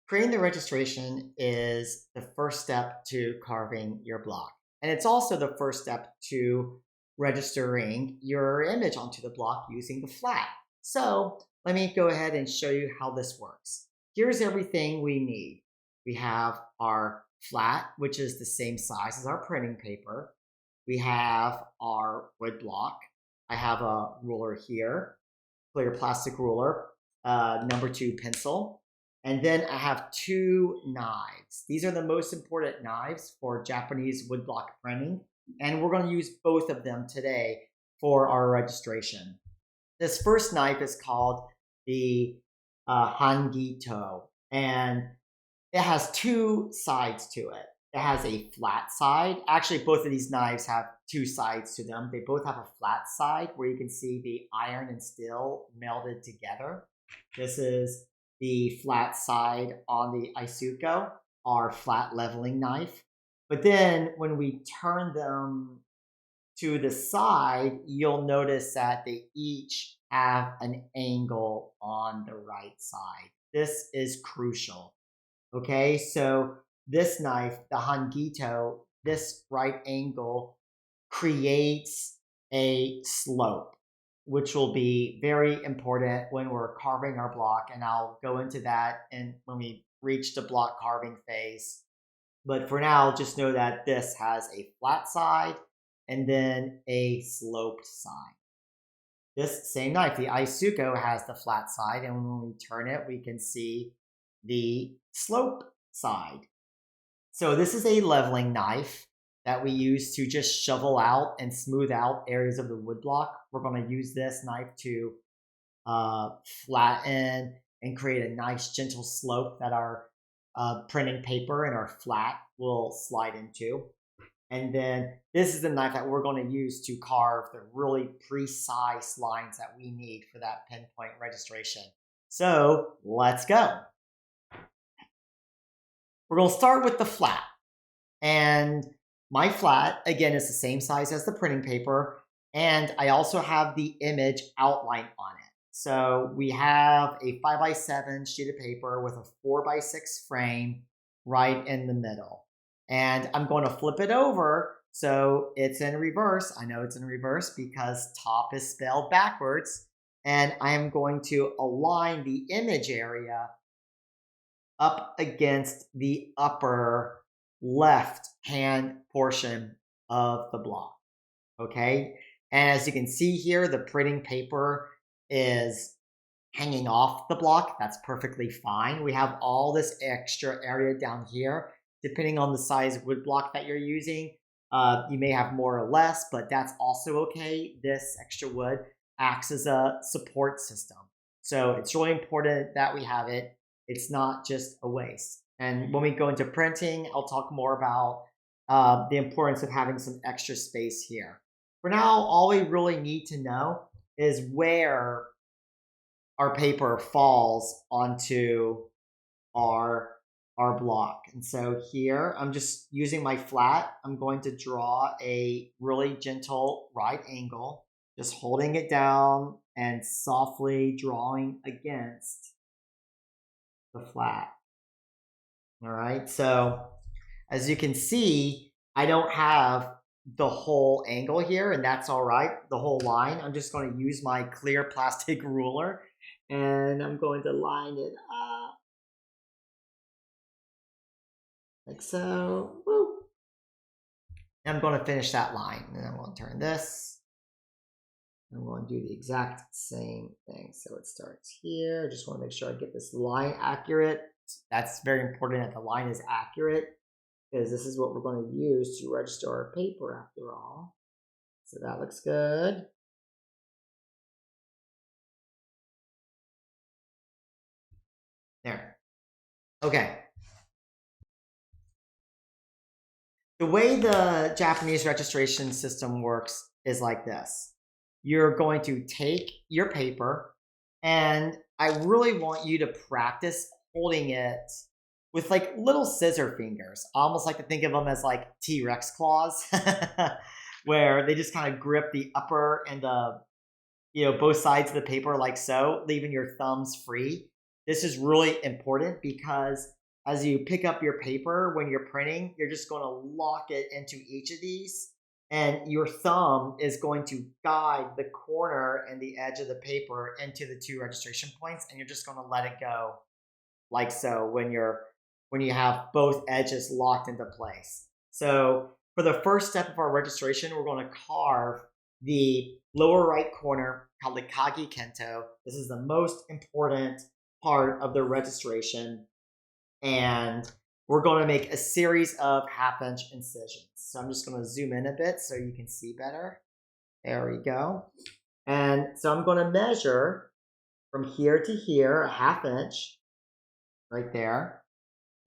Creating the registration is the first step to carving your block. And it's also the first step to registering your image onto the block using the flat. So let me go ahead and show you how this works. Here's everything we need. We have our flat, which is the same size as our printing paper. We have our wood block. I have a ruler here, clear plastic ruler, number 2 pencil. And then I have 2 knives. These are the most important knives for Japanese woodblock printing. And we're going to use both of them today for our registration. This first knife is called the hangito. And it has 2 sides to it. It has a flat side. Actually, both of these knives have 2 sides to them. They both have a flat side where you can see the iron and steel melded together. This is the flat side on the Isuko, our flat leveling knife. But then when we turn them to the side, you'll notice that they each have an angle on the right side. This is crucial. Okay, so this knife, the hangito, this right angle creates a slope, which will be very important when we're carving our block. And I'll go into that and when we reach the block carving phase. But for now, just know that this has a flat side and then a sloped side. This same knife, the Isuko, has the flat side. And when we turn it, we can see the slope side. So this is a leveling knife that we use to just shovel out and smooth out areas of the woodblock. We're going to use this knife to flatten and create a nice gentle slope that our printing paper and our flat will slide into. And then this is the knife that we're going to use to carve the really precise lines that we need for that pinpoint registration. So let's go. We're going to start with the flat. And my flat, again, is the same size as the printing paper. And I also have the image outline on it. So we have a 5x7 sheet of paper with a 4x6 frame right in the middle. And I'm going to flip it over so it's in reverse. I know it's in reverse because top is spelled backwards. And I am going to align the image area up against the upper left hand portion of the block. Okay, and as you can see here, the printing paper is hanging off the block. That's perfectly fine. We have all this extra area down here. Depending on the size of wood block that you're using, you may have more or less, but that's also okay. This extra wood acts as a support system. So it's really important that we have it. It's not just a waste. And when we go into printing, I'll talk more about the importance of having some extra space here. For now, all we really need to know is where our paper falls onto our block. And so here, I'm just using my flat. I'm going to draw a really gentle right angle, just holding it down and softly drawing against the flat. All right, so as you can see, I don't have the whole angle here, and that's all right, the whole line. I'm just going to use my clear plastic ruler, and I'm going to line it up like so. Woo. I'm going to finish that line, and I'm going to turn this. I'm going to do the exact same thing. So it starts here. I just want to make sure I get this line accurate. That's very important that the line is accurate because this is what we're going to use to register our paper after all. So that looks good. There. Okay. The way the Japanese registration system works is like this. You're going to take your paper, and I really want you to practice holding it with like little scissor fingers. I almost like to think of them as like T-Rex claws, where they just kind of grip the upper and the, both sides of the paper like so, leaving your thumbs free. This is really important because as you pick up your paper when you're printing, you're just going to lock it into each of these. And your thumb is going to guide the corner and the edge of the paper into the 2 registration points. And you're just going to let it go like so when you have both edges locked into place. So for the first step of our registration, we're going to carve the lower right corner called the Kagi Kento. This is the most important part of the registration. And we're going to make a series of half-inch incisions. So I'm just going to zoom in a bit so you can see better. There we go. And so I'm going to measure from here to here, a 1/2 inch right there.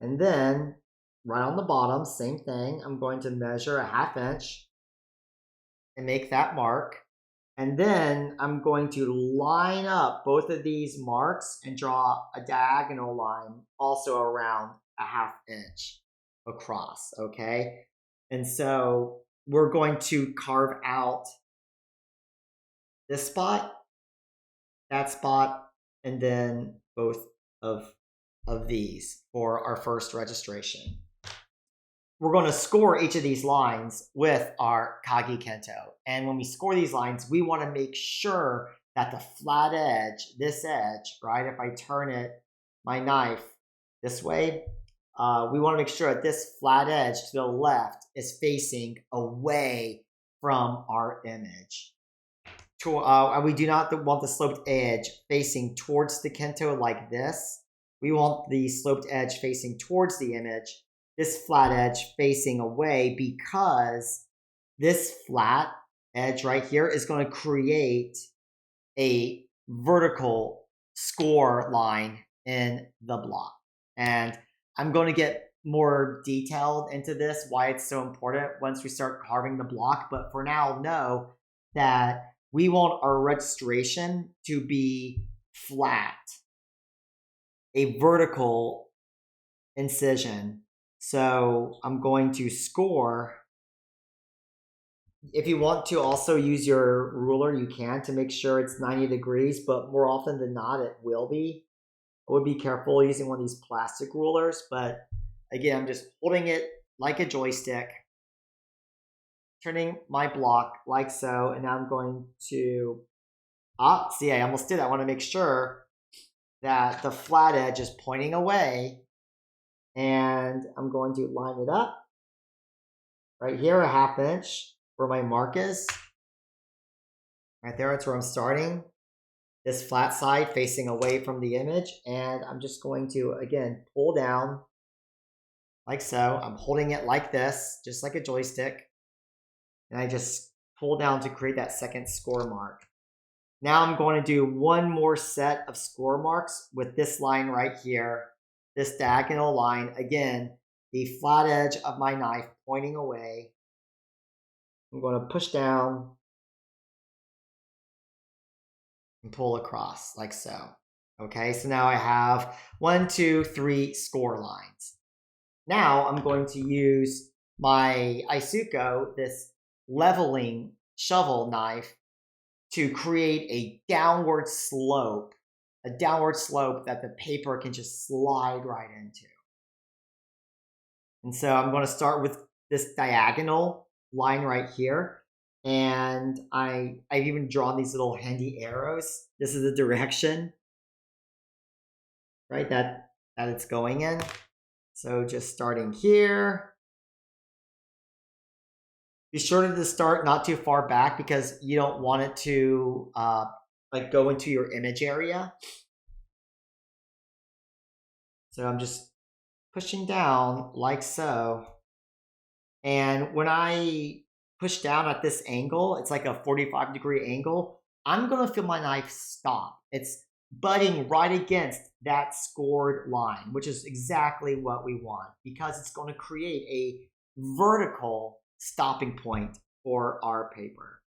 And then right on the bottom, same thing. I'm going to measure a 1/2 inch and make that mark. And then I'm going to line up both of these marks and draw a diagonal line also around a 1/2 inch across, okay? And so we're going to carve out this spot, that spot, and then both of these for our first registration. We're going to score each of these lines with our Kagi Kento. And when we score these lines, we want to make sure that the flat edge, this edge, right, if I turn it, my knife this way, we want to make sure that this flat edge to the left is facing away from our image. We do not want the sloped edge facing towards the Kento like this. We want the sloped edge facing towards the image, this flat edge facing away, because this flat edge right here is going to create a vertical score line in the block. And I'm going to get more detailed into this, why it's so important once we start carving the block. But for now, know that we want our registration to be flat, a vertical incision. So I'm going to score. If you want to also use your ruler, you can, to make sure it's 90 degrees, but more often than not, it will be. I would be careful using one of these plastic rulers, but again, I'm just holding it like a joystick, turning my block like so, and now I'm going to, see, I almost did. I want to make sure that the flat edge is pointing away, and I'm going to line it up right here, a 1/2 inch where my mark is. Right there, that's where I'm starting. This flat side facing away from the image, and I'm just going to, again, pull down like so. I'm holding it like this, just like a joystick, and I just pull down to create that second score mark. Now I'm going to do one more set of score marks with this line right here, this diagonal line. Again, the flat edge of my knife pointing away. I'm going to push down and pull across like so. Okay, so now I have 1, 2, 3 score lines. Now I'm going to use my Isuko, this leveling shovel knife, to create a downward slope that the paper can just slide right into. And so I'm going to start with this diagonal line right here. And I've even drawn these little handy arrows. This is the direction, right, that it's going in. So just starting here. Be sure to start not too far back because you don't want it to like go into your image area. So I'm just pushing down like so. And when I push down at this angle, it's like a 45-degree angle, I'm going to feel my knife stop. It's butting right against that scored line, which is exactly what we want because it's going to create a vertical stopping point for our paper.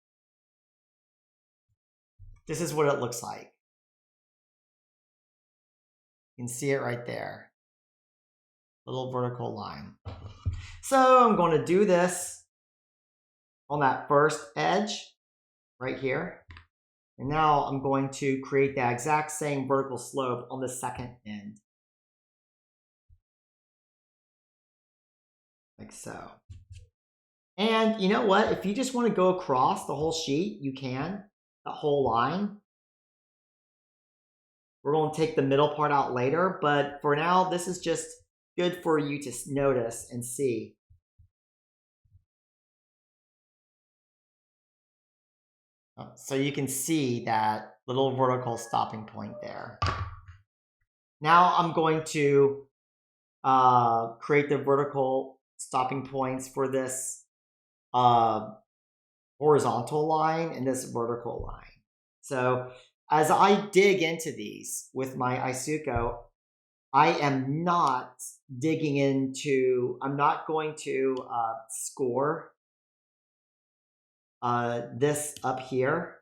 This is what it looks like. You can see it right there. Little vertical line. So I'm going to do this on that first edge right here. And now I'm going to create that exact same vertical slope on the second end. like so. And you know what? If you just want to go across the whole sheet, you can, the whole line. We're going to take the middle part out later, but for now, this is just good for you to notice and see. So you can see that little vertical stopping point there. Now I'm going to create the vertical stopping points for this horizontal line and this vertical line. So as I dig into these with my Isuko, I am not digging into, I'm not going to score this up here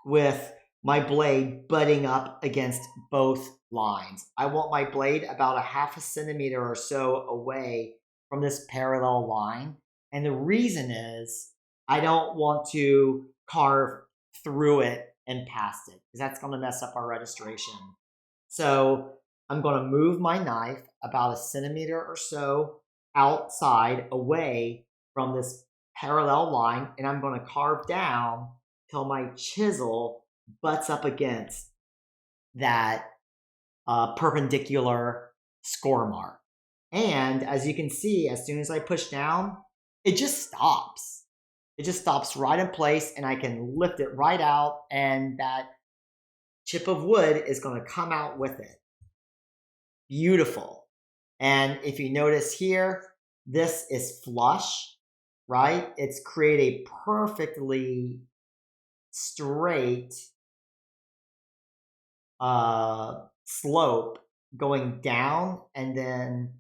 with my blade butting up against both lines. I want my blade about a half a centimeter or so away from this parallel line. And the reason is I don't want to carve through it and past it, because that's going to mess up our registration. So I'm going to move my knife about a centimeter or so outside away from this parallel line, and I'm going to carve down till my chisel butts up against that perpendicular score mark. And as you can see, as soon as I push down, it just stops. It just stops right in place, and I can lift it right out, and that chip of wood is going to come out with it. Beautiful. And if you notice here, this is flush, right? It's create a perfectly straight slope going down, and then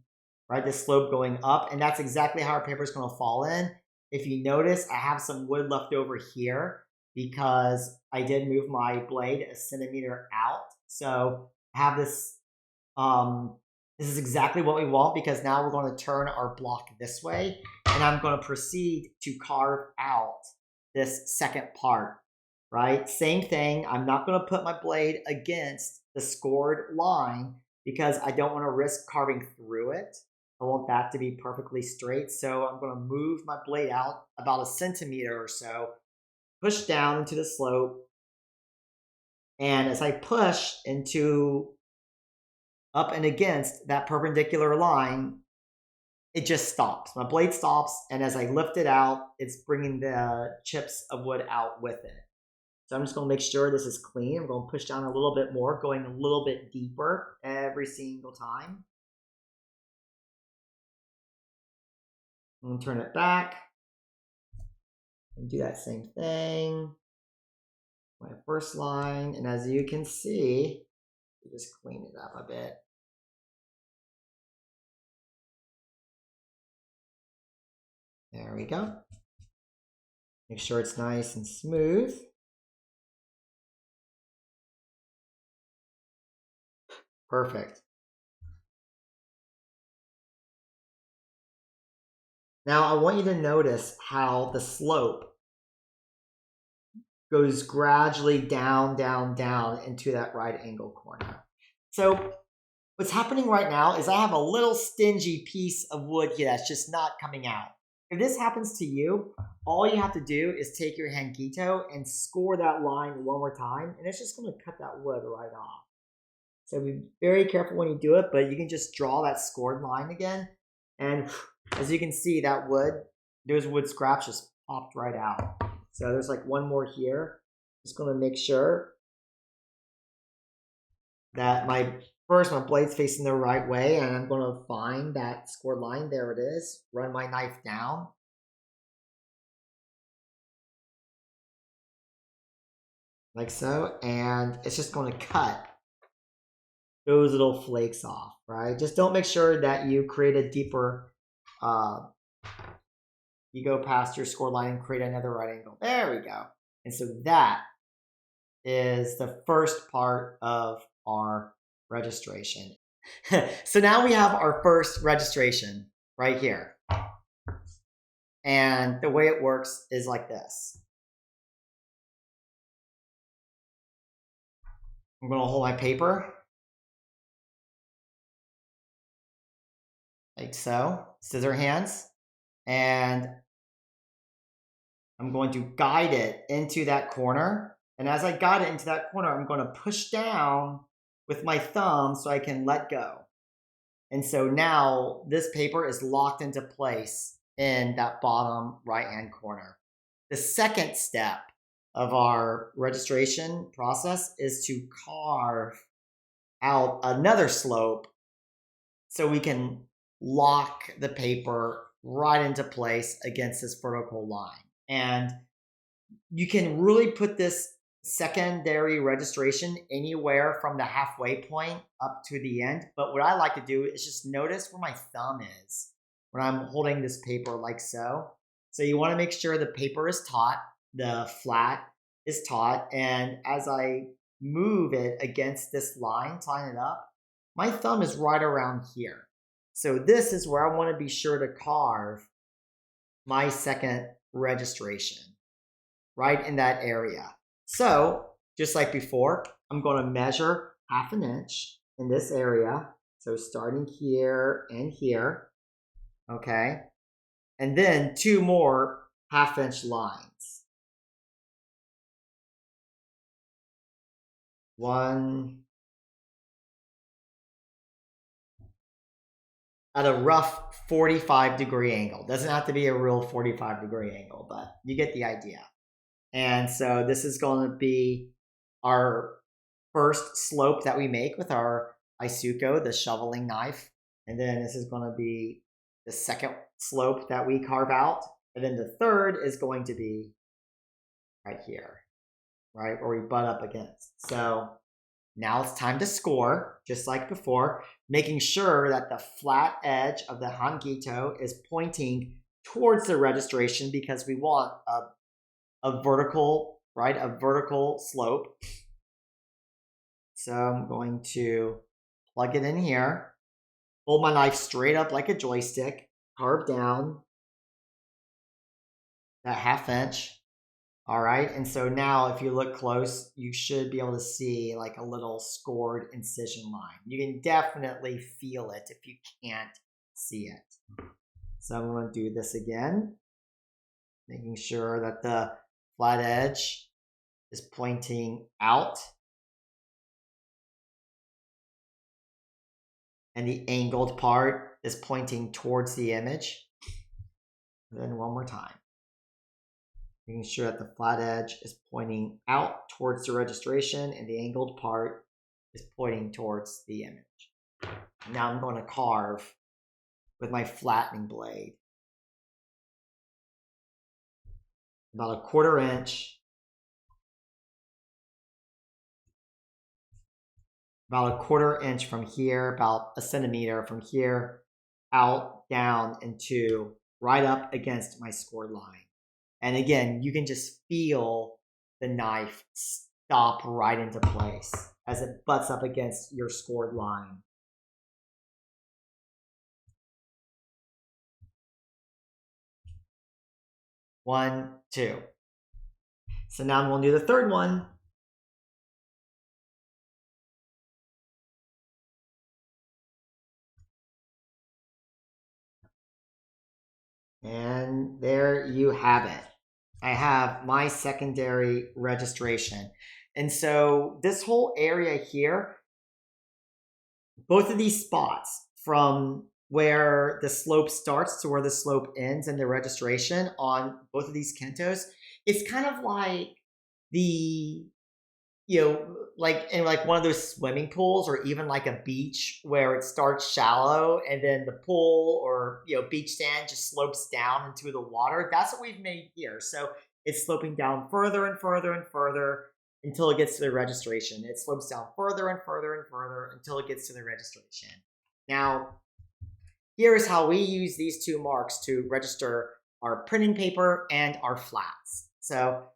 right, this slope going up, and that's exactly how our paper is going to fall in. If you notice, I have some wood left over here because I did move my blade a centimeter out. So I have this, this is exactly what we want, because now we're going to turn our block this way, and I'm going to proceed to carve out this second part, right? Same thing, I'm not going to put my blade against the scored line because I don't want to risk carving through it. I want that to be perfectly straight. So I'm going to move my blade out about a centimeter or so, push down into the slope. And as I push into up and against that perpendicular line, it just stops. My blade stops. And as I lift it out, it's bringing the chips of wood out with it. So I'm just going to make sure this is clean. I'm going to push down a little bit more, going a little bit deeper every single time. And turn it back and do that same thing. My first line, and as you can see, just clean it up a bit. There we go. Make sure it's nice and smooth. Perfect. Now I want you to notice how the slope goes gradually down, down, down into that right angle corner. So what's happening right now is I have a little stingy piece of wood here that's just not coming out. If this happens to you, all you have to do is take your hangito and score that line one more time, and it's just going to cut that wood right off. So be very careful when you do it, but you can just draw that scored line again. And as you can see, that wood, those wood scraps just popped right out. So there's like one more here. Just going to make sure that my blade's facing the right way, and I'm going to find that scored line. There it is. Run my knife down. Like so. And it's just going to cut those little flakes off, right? Just don't make sure that you create a deeper, you go past your score line and create another right angle. There we go. And so that is the first part of our registration. So now we have our first registration right here. And the way it works is like this. I'm going to hold my paper. like so, scissor hands, and I'm going to guide it into that corner. And as I guide it into that corner, I'm going to push down with my thumb so I can let go. And so now this paper is locked into place in that bottom right-hand corner. The second step of our registration process is to carve out another slope so we can lock the paper right into place against this vertical line. And you can really put this secondary registration anywhere from the halfway point up to the end. But what I like to do is just notice where my thumb is when I'm holding this paper like so. So you want to make sure the paper is taut, the flat is taut, and as I move it against this line, tying it up, my thumb is right around here. So this is where I want to be sure to carve my second registration, right in that area. So just like before, I'm going to measure 1/2 inch in this area. So starting here and here, okay? And then 2 more 1/2 inch lines. One at a rough 45-degree angle. Doesn't have to be a real 45-degree angle, but you get the idea. And so this is going to be our first slope that we make with our Isuko, the shoveling knife. And then this is going to be the second slope that we carve out. And then the third is going to be right here, right, where we butt up against. So now it's time to score, just like before, making sure that the flat edge of the hangito is pointing towards the registration because we want a vertical, right, a vertical slope. So I'm going to plug it in here, hold my knife straight up like a joystick, carve down that 1/2 inch. All right, and so now if you look close, you should be able to see like a little scored incision line. You can definitely feel it if you can't see it. So I'm going to do this again, making sure that the flat edge is pointing out and the angled part is pointing towards the image. And then one more time. Making sure that the flat edge is pointing out towards the registration and the angled part is pointing towards the image. Now I'm going to carve with my flattening blade. About 1/4 inch. About 1/4 inch from here, about 1 centimeter from here, out, down, into right up against my scored line. And again, you can just feel the knife stop right into place as it butts up against your scored line. One, two. So now I'm going to do the third one. And there you have it. I have my secondary registration. And so this whole area here, both of these spots from where the slope starts to where the slope ends in the registration on both of these kentos, it's kind of like the, like in like one of those swimming pools or even like a beach where it starts shallow and then the pool or beach sand just slopes down into the water. That's what we've made here. So it's sloping down further and further and further until it gets to the registration. It slopes down further and further and further until it gets to the registration. Now, here's how we use these 2 marks to register our printing paper and our flats. So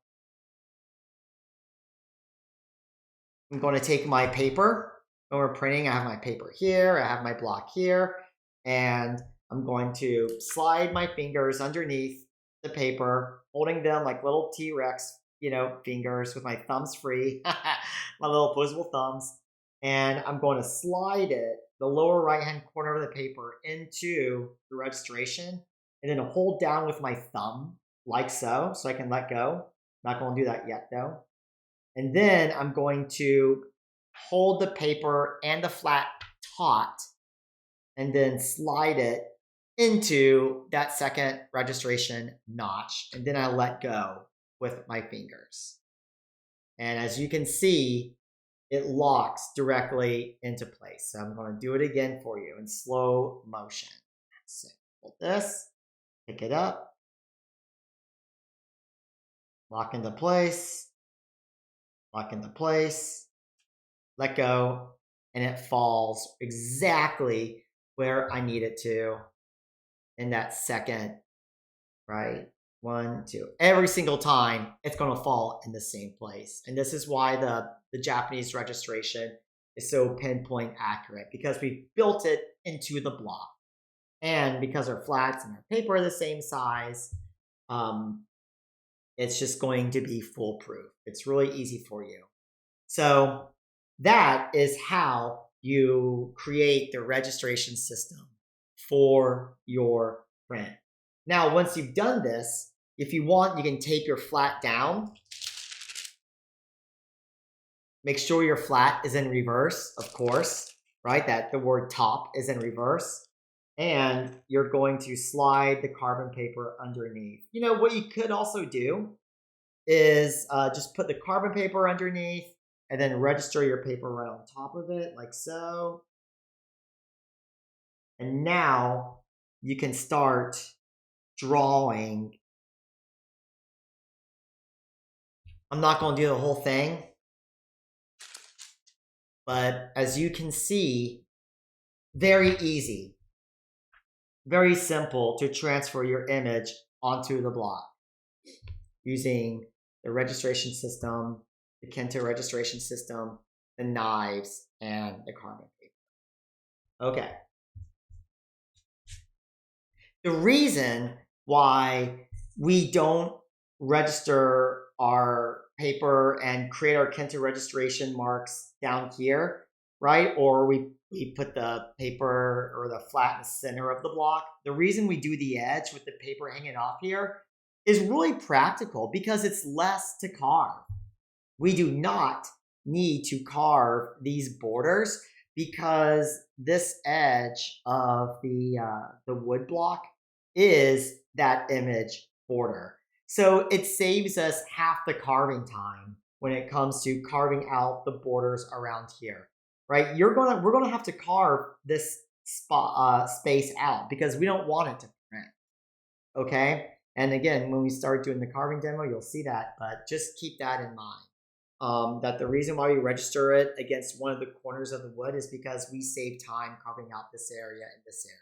I'm going to take my paper. When we're printing, I have my paper here, I have my block here, and I'm going to slide my fingers underneath the paper, holding them like little T-Rex, fingers with my thumbs free, my little opposable thumbs. and I'm going to slide it, the lower right-hand corner of the paper, into the registration, and then hold down with my thumb, like so I can let go. Not going to do that yet, though. And then I'm going to hold the paper and the flat taut, and then slide it into that second registration notch, and then I let go with my fingers. And as you can see, it locks directly into place. So I'm going to do it again for you in slow motion. So hold this, pick it up, lock into place, lock into place, let go, and it falls exactly where I need it to in that second, right? 1, 2. Every single time, it's going to fall in the same place. And this is why the Japanese registration is so pinpoint accurate, because we built it into the block. And because our flats and our paper are the same size, it's just going to be foolproof. It's really easy for you. So that is how you create the registration system for your print. Now, once you've done this, if you want, you can tape your flat down. Make sure your flat is in reverse, of course, right? That the word top is in reverse. And you're going to slide the carbon paper underneath. You know, what you could also do is just put the carbon paper underneath and then register your paper right on top of it, like so. And now you can start drawing. I'm not going to do the whole thing, but as you can see, very easy, very simple to transfer your image onto the block using the registration system, the Kento registration system, the knives, and the carbon paper. Okay. The reason why we don't register our paper and create our Kento registration marks down here, right? Or we put the paper or the flat in the center of the block. The reason we do the edge with the paper hanging off here is really practical because it's less to carve. We do not need to carve these borders because this edge of the wood block is that image border. So it saves us half the carving time when it comes to carving out the borders around here, right? We're gonna have to carve this space out because we don't want it to print, okay? And again, when we start doing the carving demo, you'll see that, but just keep that in mind. That the reason why we register it against one of the corners of the wood is because we save time carving out this area and this area.